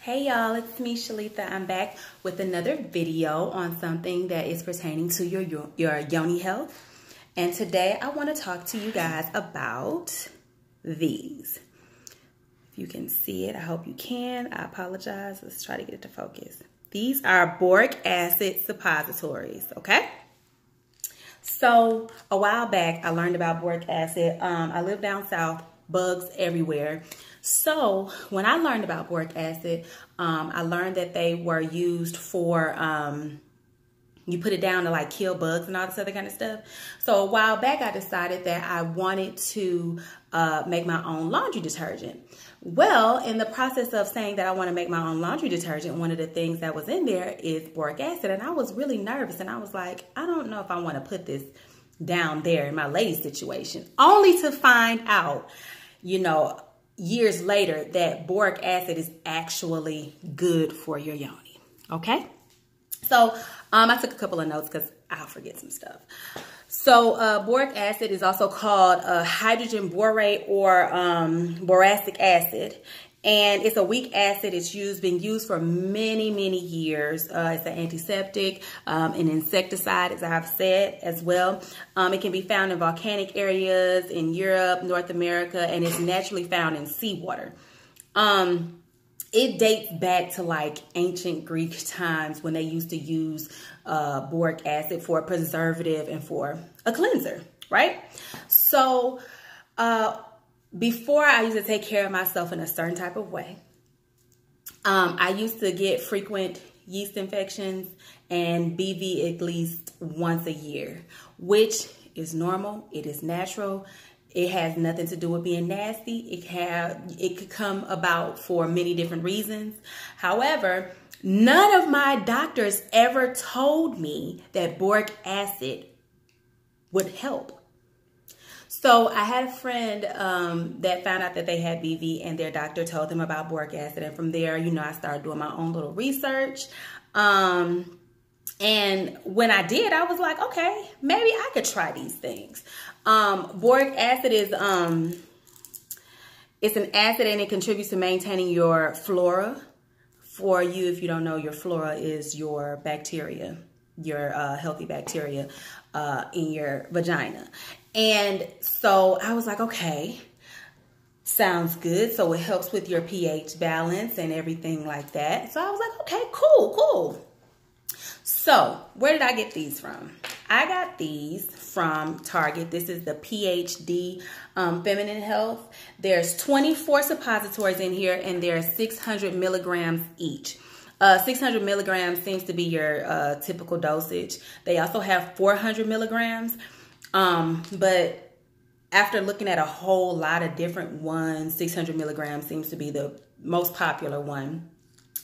Hey y'all, it's me Shalitha. I'm back with another video on something that is pertaining to your Yoni health. And today I want to talk to you guys about these. If you can see it, I hope you can. I apologize. Let's try to get it to focus. These are boric acid suppositories, okay? So a while back, I learned about boric acid. I live down south, bugs everywhere. So when I learned about boric acid, I learned that they were used for, you put it down to like kill bugs and all this other kind of stuff. So a while back, I decided that I wanted to make my own laundry detergent. Well, in the process of saying that I want to make my own laundry detergent, one of the things that was in there is boric acid. And I was really nervous. And I was like, I don't know if I want to put this down there in my lady situation. Only to find out, you know, years later that boric acid is actually good for your yoni. Okay? So I took a couple of notes because I'll forget some stuff. So boric acid is also called hydrogen borate or boracic acid. And it's a weak acid. It's been used for many, many years. It's an antiseptic, an insecticide, as I've said as well. It can be found in volcanic areas in Europe, North America, and it's naturally found in seawater. It dates back to like ancient Greek times when they used to use boric acid for a preservative and for a cleanser, right? So before, I used to take care of myself in a certain type of way. I used to get frequent yeast infections and BV at least once a year, which is normal. It is natural. It has nothing to do with being nasty. It could come about for many different reasons. However, none of my doctors ever told me that boric acid would help. So I had a friend that found out that they had BV and their doctor told them about boric acid. And from there, you know, I started doing my own little research. And when I did, I was like, okay, maybe I could try these things. Boric acid is, it's an acid and it contributes to maintaining your flora. For you, if you don't know, your flora is your bacteria, your healthy bacteria in your vagina. And so I was like, okay, sounds good. So it helps with your pH balance and everything like that. So I was like, okay, cool. So where did I get these from? I got these from Target. This is the PhD Feminine Health. There's 24 suppositories in here and they're 600 milligrams each. 600 milligrams seems to be your typical dosage. They also have 400 milligrams. But after looking at a whole lot of different ones, 600 milligrams seems to be the most popular one.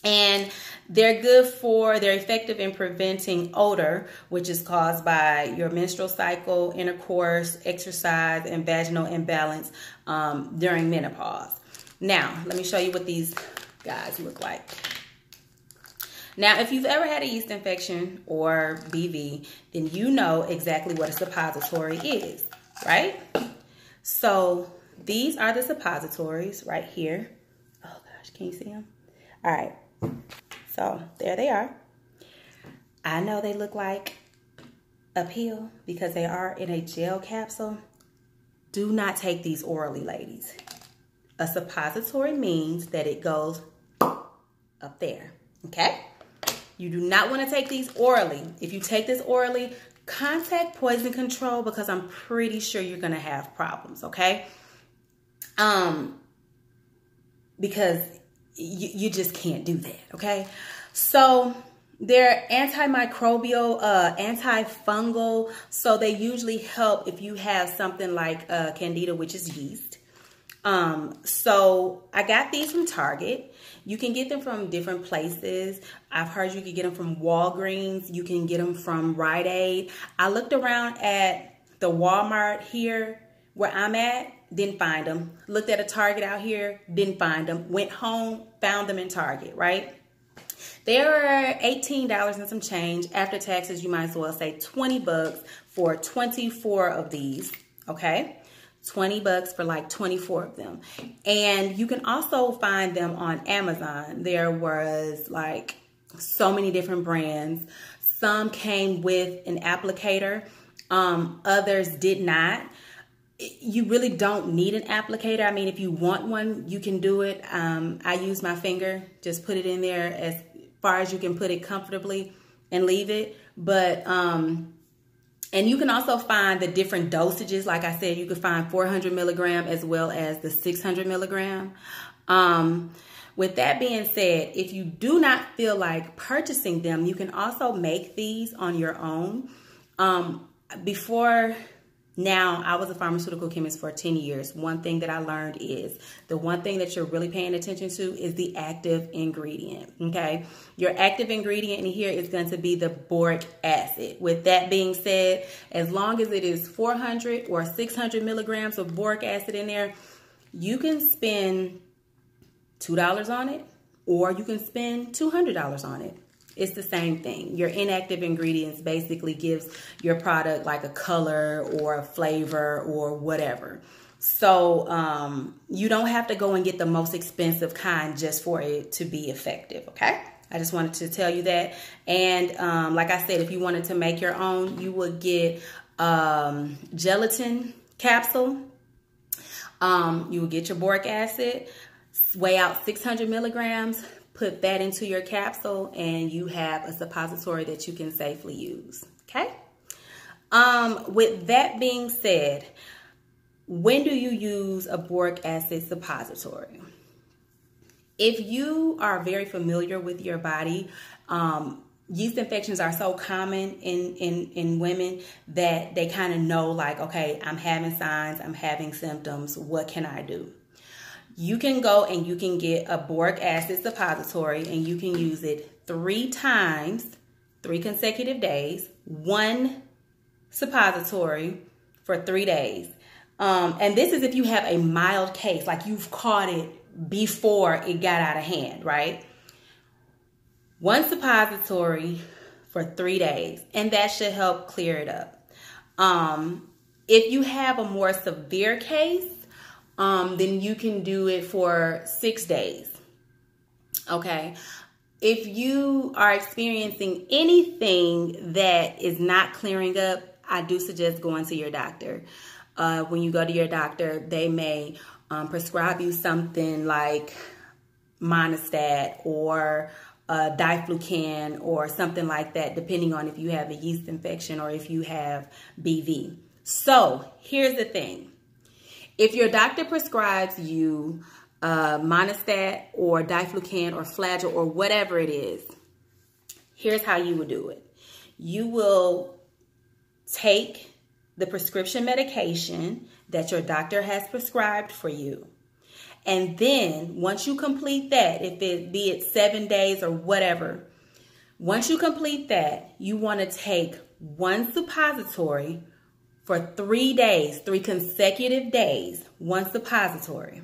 And they're effective in preventing odor, which is caused by your menstrual cycle, intercourse, exercise, and vaginal imbalance during menopause. Now, let me show you what these guys look like. Now, if you've ever had a yeast infection or BV, then you know exactly what a suppository is, right? So these are the suppositories right here. Oh gosh, can you see them? All right, so there they are. I know they look like a pill because they are in a gel capsule. Do not take these orally, ladies. A suppository means that it goes up there, okay? You do not want to take these orally. If you take this orally, contact poison control because I'm pretty sure you're going to have problems, okay? Because you just can't do that, okay? So they're antimicrobial, antifungal, so they usually help if you have something like candida, which is yeast. So I got these from Target. You can get them from different places. I've heard you can get them from Walgreens. You can get them from Rite Aid. I looked around at the Walmart here where I'm at, didn't find them. Looked at a Target out here, didn't find them. Went home, found them in Target, right? They are $18 and some change. After taxes, you might as well say 20 bucks for 24 of these, okay? 20 bucks for like 24 of them. And you can also find them on Amazon. There was like so many different brands. Some came with an applicator. Others did not. You really don't need an applicator. I mean, if you want one, you can do it. I use my finger, just put it in there as far as you can put it comfortably and leave it. But, and you can also find the different dosages. Like I said, you can find 400 milligram as well as the 600 milligram. With that being said, if you do not feel like purchasing them, you can also make these on your own. Before now, I was a pharmaceutical chemist for 10 years. One thing that I learned is the one thing that you're really paying attention to is the active ingredient, okay? Your active ingredient in here is going to be the boric acid. With that being said, as long as it is 400 or 600 milligrams of boric acid in there, you can spend $2 on it, or you can spend $200 on it. It's the same thing. Your inactive ingredients basically gives your product like a color or a flavor or whatever. So you don't have to go and get the most expensive kind just for it to be effective, okay? I just wanted to tell you that. And like I said, if you wanted to make your own, you would get gelatin capsule. You would get your boric acid, weigh out 600 milligrams, put that into your capsule, and you have a suppository that you can safely use, okay? With that being said, when do you use a boric acid suppository? If you are very familiar with your body, yeast infections are so common in women that they kind of know like, okay, I'm having signs, I'm having symptoms, what can I do? You can go and you can get a boric acid suppository and you can use it 3 times, 3 consecutive days, 1 suppository for 3 days. And this is if you have a mild case, like you've caught it before it got out of hand, right? 1 suppository for 3 days, and that should help clear it up. If you have a more severe case, then you can do it for 6 days, okay? If you are experiencing anything that is not clearing up, I do suggest going to your doctor. When you go to your doctor, they may prescribe you something like Monistat or diflucan or something like that, depending on if you have a yeast infection or if you have BV. So here's the thing. If your doctor prescribes you Monistat or diflucan or Flagyl or whatever it is, here's how you would do it. You will take the prescription medication that your doctor has prescribed for you. And then once you complete that, if it be it 7 days or whatever, once you complete that, you want to take 1 suppository for 3 days, 3 consecutive days, 1 suppository.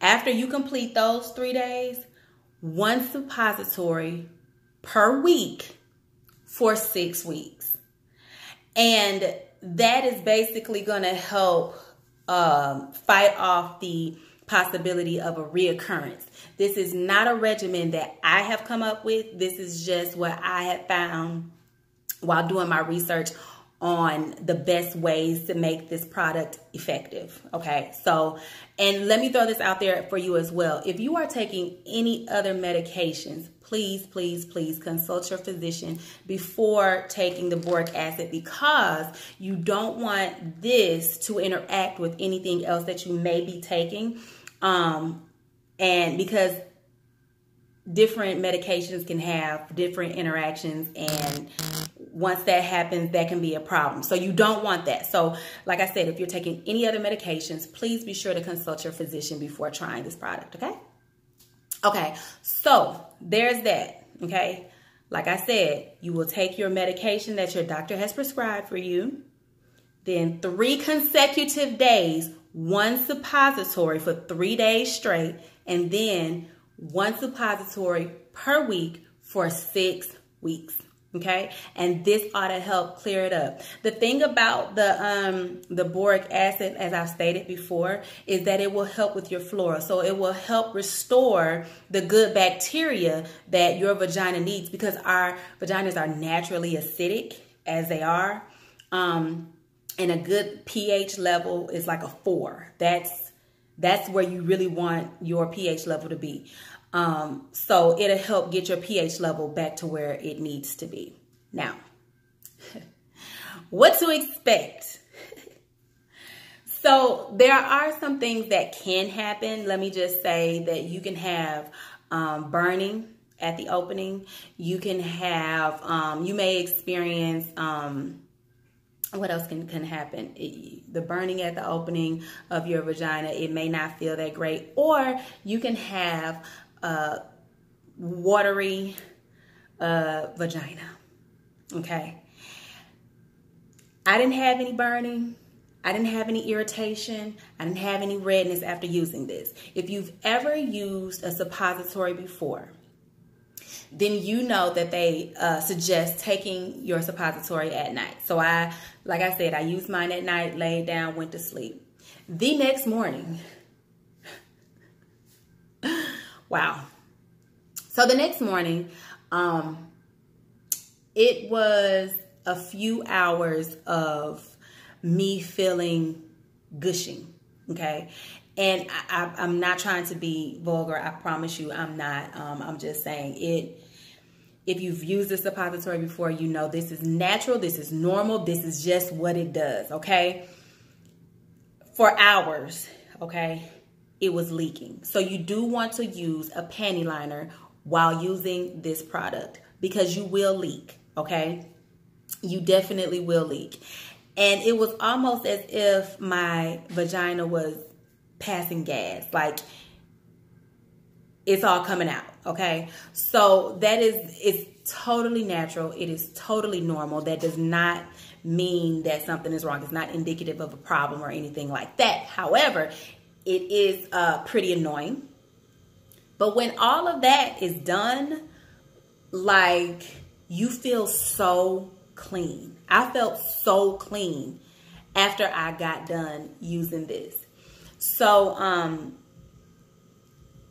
After you complete those 3 days, 1 suppository per week for 6 weeks. And that is basically going to help fight off the possibility of a reoccurrence. This is not a regimen that I have come up with. This is just what I have found while doing my research on the best ways to make this product effective. Okay, so, and let me throw this out there for you as well. If you are taking any other medications, please, please, please consult your physician before taking the boric acid, because you don't want this to interact with anything else that you may be taking. And because different medications can have different interactions, and once that happens, that can be a problem. So you don't want that. So like I said, if you're taking any other medications, please be sure to consult your physician before trying this product, okay? Okay, so there's that, okay? Like I said, you will take your medication that your doctor has prescribed for you, then 3 consecutive days, 1 suppository for 3 days straight, and then 1 suppository per week for 6 weeks. Okay, and this ought to help clear it up. The thing about the boric acid, as I've stated before, is that it will help with your flora. So it will help restore the good bacteria that your vagina needs, because our vaginas are naturally acidic as they are. And a good pH level is like a 4. That's where you really want your pH level to be. So it'll help get your pH level back to where it needs to be. Now, what to expect? So there are some things that can happen. Let me just say that you can have burning at the opening. You can have, you may experience, what else can happen? The burning at the opening of your vagina, it may not feel that great. Or you can have watery vagina. Okay. I didn't have any burning. I didn't have any irritation. I didn't have any redness after using this. If you've ever used a suppository before, then you know that they suggest taking your suppository at night. So like I said, I used mine at night, laid down, went to sleep. The next morning, wow. So the next morning, it was a few hours of me feeling gushing, okay? And I'm not trying to be vulgar. I promise you I'm not. I'm just saying it. If you've used a suppository before, you know this is natural. This is normal. This is just what it does, okay? For hours, okay, it was leaking. So you do want to use a panty liner while using this product, because you will leak, okay? You definitely will leak. And it was almost as if my vagina was passing gas, like it's all coming out, okay? So it's totally natural. It is totally normal. That does not mean that something is wrong. It's not indicative of a problem or anything like that. However, it is pretty annoying. But when all of that is done, like, you feel so clean. I felt so clean after I got done using this. So,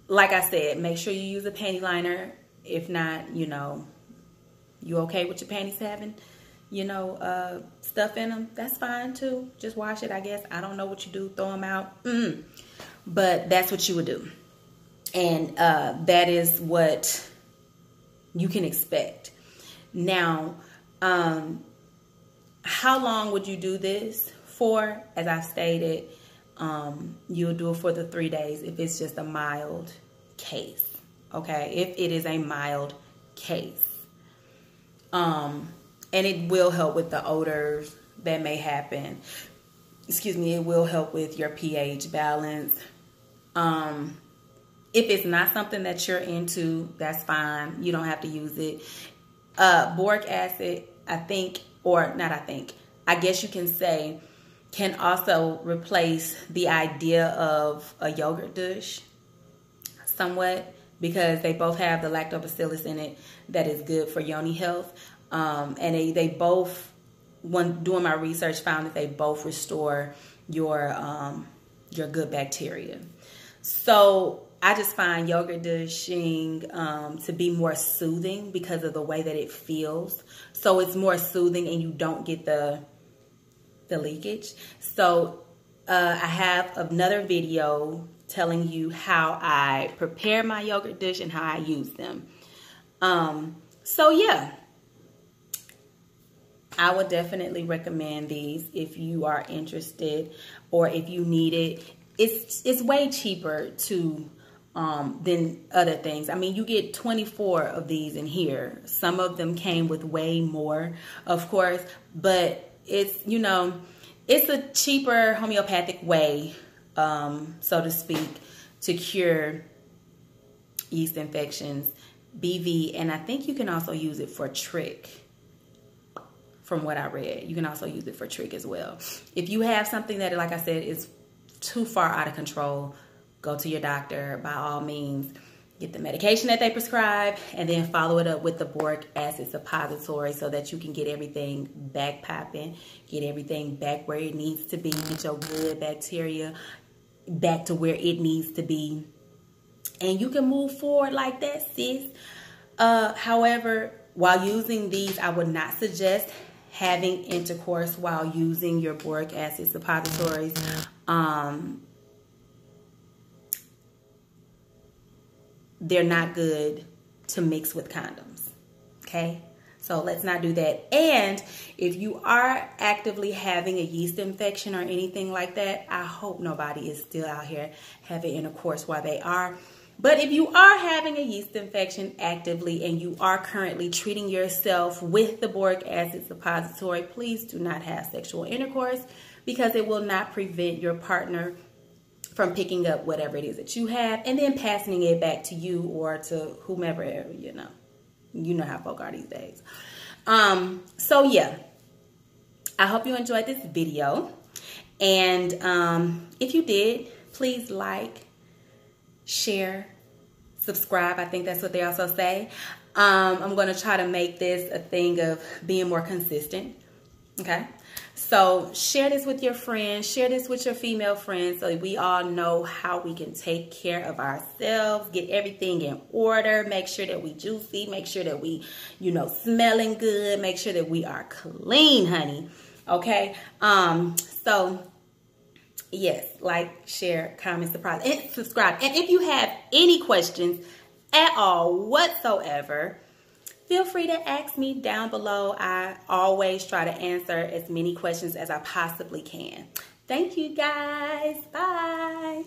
like I said, make sure you use a panty liner. If not, you know, you okay with your panties having, you know, stuff in them, that's fine too. Just wash it, I guess. I don't know what you do, throw them out. But that's what you would do. And that is what you can expect. Now, how long would you do this for? As I stated, you'll do it for the 3 days if it's just a mild case, okay? If it is a mild case. And it will help with the odors that may happen. Excuse me, it will help with your pH balance. If it's not something that you're into, that's fine. You don't have to use it. Boric acid, I guess you can say, can also replace the idea of a yogurt douche somewhat, because they both have the lactobacillus in it that is good for Yoni health. And they both, when doing my research, found that they both restore your good bacteria. So I just find yogurt douching to be more soothing because of the way that it feels. So it's more soothing and you don't get the leakage. So I have another video telling you how I prepare my yogurt dish and how I use them. So yeah, I would definitely recommend these if you are interested or if you need it. It's way cheaper too than other things. I mean, you get 24 of these in here. Some of them came with way more, of course, but it's, you know, it's a cheaper homeopathic way, so to speak, to cure yeast infections, BV, and I think you can also use it for trick. From what I read, you can also use it for trick as well. If you have something that, like I said, is too far out of control, go to your doctor by all means. get the medication that they prescribe, and then follow it up with the boric acid suppository so that you can get everything back popping, get everything back where it needs to be, get your good bacteria back to where it needs to be, and you can move forward like that, sis. However, while using these, I would not suggest having intercourse while using your boric acid suppositories. They're not good to mix with condoms, okay? So let's not do that. And if you are actively having a yeast infection or anything like that, I hope nobody is still out here having intercourse while they are. But if you are having a yeast infection actively and you are currently treating yourself with the boric acid suppository, please do not have sexual intercourse, because it will not prevent your partner from picking up whatever it is that you have and then passing it back to you or to whomever, you know how folk are these days. So yeah, I hope you enjoyed this video. And if you did, please like, share, subscribe. I think that's what they also say. I'm going to try to make this a thing of being more consistent. Okay. So share this with your friends, share this with your female friends so we all know how we can take care of ourselves, get everything in order, make sure that we juicy, make sure that we, smelling good, make sure that we are clean, honey. Okay. So yes, like, share, comment, subscribe. And if you have any questions at all whatsoever, feel free to ask me down below. I always try to answer as many questions as I possibly can. Thank you, guys. Bye.